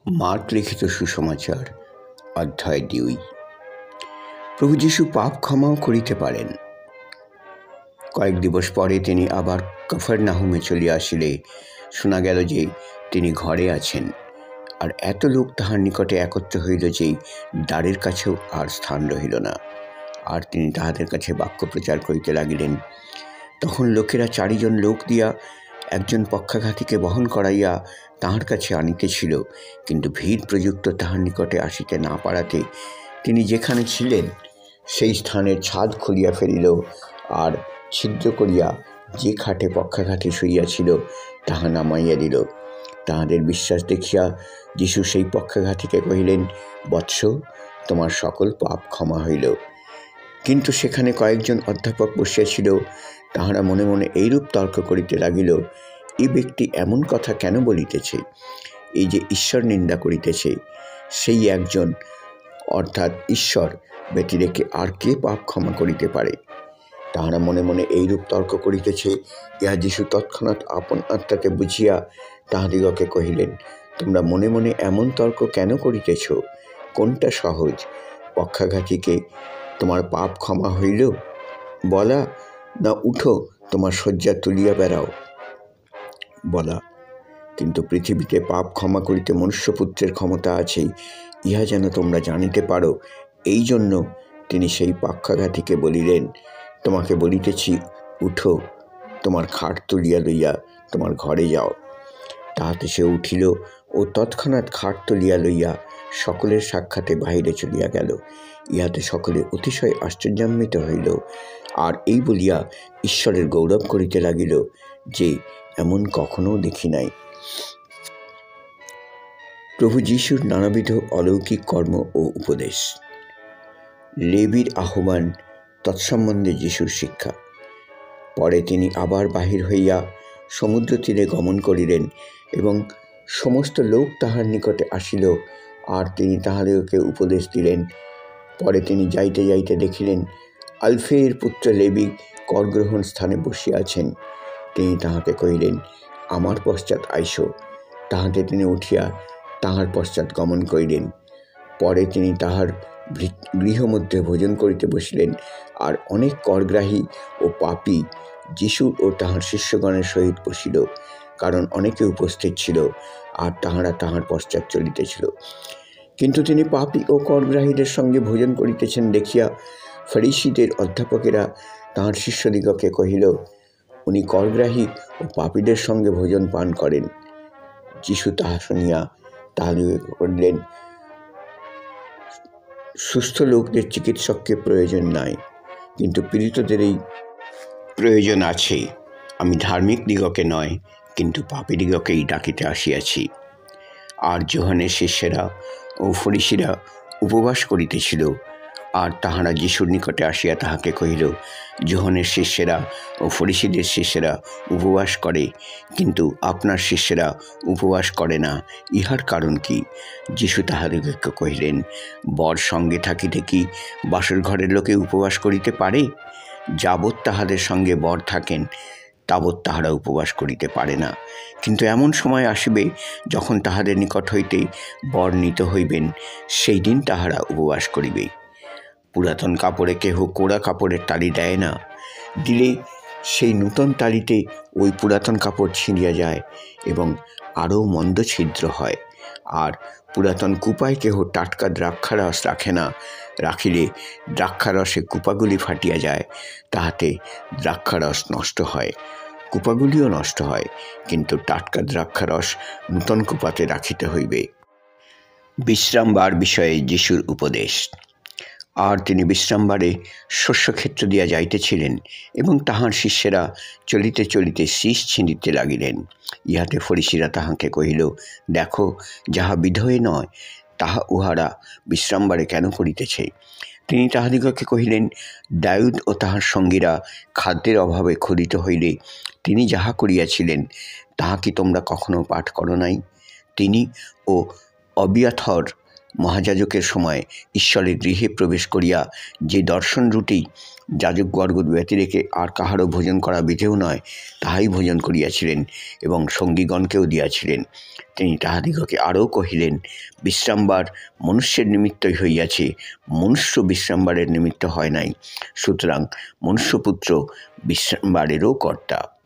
Mark লিখিত সুসমাচার অধ্যায় 2। প্রভু যীশু পাপ ক্ষমাও করিতে পারেন। কয়েক দিবস পরে তিনি আবার কফরনাহুমে চলিয়া আসিলে শোনা গেল যে তিনি ঘরে আছেন, আর এত লোক তাহার নিকটে একত্র হইল যে দ্বারের কাছেও আর স্থান রহিল না। আর তিনি তাহাদের কাছে বাক্য প্রচার করিতে লাগিলেন। তখন লোকেরা 4 জন লোক দিয়া একজন পক্ষাঘাতীকে বহন করাইয়া তাহার কাছে আনিতেছিল, কিন্তু ভিড় প্রযুক্ত তাহার নিকটে আসিতে না পারাতে তিনি যেখানে ছিলেন সেই স্থানের ছাদ খুলিয়া ফেলিল, আর ছিদ্র করিয়া যে খাটে পক্ষাঘাতী শুইয়াছিল তাহা নামাইয়া দিল। তাহাদের বিশ্বাস দেখিয়া যীশু সেই পক্ষাঘাতীকে কহিলেন, বৎস, তোমার সকল পাপ ক্ষমা হইল। কিন্তু সেখানে কয়েকজন অধ্যাপক বসিয়াছিল। তাহারা মনে মনে এইরূপ তর্ক করিতে লাগিল, এই ব্যক্তি এমন কথা কেন বলিতেছে? এই যে ঈশ্বর নিন্দা করিতেছে, সেই একজন অর্থাৎ ঈশ্বর ব্যতিরেকে আর কে পাপ ক্ষমা করিতে পারে? তাহারা মনে মনে এইরূপ তর্ক করিতেছে, ইহা যীশু তৎক্ষণাৎ আপন আত্মাতে বুঝিয়া তাহাদিগকে কহিলেন, তোমরা মনে মনে এমন তর্ক কেন করিতেছ? কোনটা সহজ, পক্ষাঘাতীকে তোমার পাপ ক্ষমা হইল বলা, না উঠো তোমার শয্যা তুলিয়া বেড়াও বলা? কিন্তু পৃথিবীতে পাপ ক্ষমা করিতে মনুষ্যপুত্রের ক্ষমতা আছে, ইহা যেন তোমরা জানিতে পারো। এই জন্য তিনি সেই পক্ষাঘাতীকে বলিলেন, তোমাকে বলিতেছি, উঠো, তোমার খাট তুলিয়া লইয়া তোমার ঘরে যাও। তাহাতে সে উঠিল ও তৎক্ষণাৎ খাট তুলিয়া লইয়া সকলের সাক্ষাতে বাহিরে চলিয়া গেল। ইহাতে সকলে অতিশয় আশ্চর্যান্বিত হইল, আর এই বলিয়া ঈশ্বরের গৌরব করিতে লাগিল যে এমন কখনও দেখি নাই। প্রভু যীশুর নানাবিধ অলৌকিক কর্ম ও উপদেশ। লেবীর আহ্বান তৎসম্বন্ধে যীশুর শিক্ষা। পরে তিনি আবার বাহির হইয়া সমুদ্র তীরে গমন করিলেন, এবং সমস্ত লোক তাহার নিকটে আসিল, আর তিনি তাহাদিগকে উপদেশ দিলেন। পরে তিনি যাইতে যাইতে দেখিলেন আলফেয়ের পুত্র লেবী করগ্রহণ স্থানে বসিয়া আছেন। তিনি তাহাকে কহিলেন, আমার পশ্চাৎ আইসো। তাহাতে তিনি উঠিয়া তাহার পশ্চাৎ গমন করিলেন। পরে তিনি তাহার গৃহমধ্যে ভোজন করিতে বসিলেন, আর অনেক করগ্রাহী ও পাপী যীশু ও তাহার শিষ্যগণের সহিত বসিল, কারণ অনেকে উপস্থিত ছিল, আর তাহারা তাহার পশ্চাৎ চলিতেছিল। কিন্তু তিনি পাপী ও করগ্রাহীদের সঙ্গে ভোজন করিতেছেন দেখিয়া ফরিসীদের অধ্যাপকেরা তাহার শিষ্যদিগকে কহিল, উনি করগ্রাহী ও পাপীদের সঙ্গে ভোজন পান করেন। যীশু তাহা শুনিয়া তাহাদিগকে বলিলেন, সুস্থ লোকদের চিকিৎসককে প্রয়োজন নাই, কিন্তু পীড়িতদেরই প্রয়োজন আছে। আমি ধার্মিক দিগকে নয়, কিন্তু পাপী দিগকেই ডাকিতে আসিয়াছি। আর যোহানের শিষ্যেরা ও ফরিসীরা উপবাস করিতেছিল, আর তাহারা যীশুর নিকটে আসিয়া তাহাকে কহিল, যোহানের শিষ্যেরা ও ফরিসীদের শিষ্যেরা উপবাস করে, কিন্তু আপনার শিষ্যেরা উপবাস করে না, ইহার কারণ কি? যীশু তাহাদিগকে কহিলেন, বর সঙ্গে থাকিতে কি বাসর ঘরের লোকে উপবাস করিতে পারে? যাবৎ তাহাদের সঙ্গে বর থাকেন তাবৎ তাহারা উপবাস করিতে পারে না। কিন্তু এমন সময় আসিবে, যখন তাহাদের নিকট হইতে বর নিত হইবেন, সেই দিন তাহারা উপবাস করিবে। পুরাতন কাপড়ে কেহ কোড়া কাপড়ের তালি দেয় না, দিলে সেই নূতন তালিতে ওই পুরাতন কাপড় ছিঁড়িয়া যায় এবং আরও মন্দ ছিদ্র হয়। আর পুরাতন কুপায় কেহ টাটকা দ্রাক্ষারস রাখে না, রাখিলে দ্রাক্ষারসে কুপাগুলি ফাটিয়া যায়, তাহাতে দ্রাক্ষারস নষ্ট হয়, কুপাগুলিও নষ্ট হয়। কিন্তু টাটকা দ্রাক্ষারস নূতন কুপাতে রাখিতে হইবে। বিশ্রামবার বিষয়ে যীশুর উপদেশ। আর তিনি বিশ্রামবারে শস্যক্ষেত্র দিয়া যাইতেছিলেন, এবং তাহার শিষ্যেরা চলিতে চলিতে শীষ ছিঁড়িতে লাগিলেন। ইহাতে ফরিসীরা তাহাকে কহিল, দেখো, যাহা বিধয়ে নয় তাহা উহারা বিশ্রামবারে কেন করিতেছে? তিনি তাহাদিগকে কহিলেন, দাউদ ও তাহার সঙ্গীরা খাদ্যের অভাবে ক্ষুধিত হইলে তিনি যাহা করিয়াছিলেন, তাহা কি তোমরা কখনো পাঠ করো নাই? তিনি ও অবিয়াথর মহাযাজকের সময় ঈশ্বরের গৃহে প্রবেশ করিয়া যে দর্শন রুটি যাজকবর্গ ব্যতিরেকে আর কাহারও ভোজন করা বিধেয় নয়, তাহাই ভোজন করিয়াছিলেন এবং সঙ্গীগণকেও দিয়াছিলেন। তিনি তাহাদিগকে আরও কহিলেন, বিশ্রামবার মনুষ্যের নিমিত্তই হইয়াছে, মনুষ্য বিশ্রামবারের নিমিত্ত হয় নাই। সুতরাং মনুষ্যপুত্র বিশ্রামবারেরও কর্তা।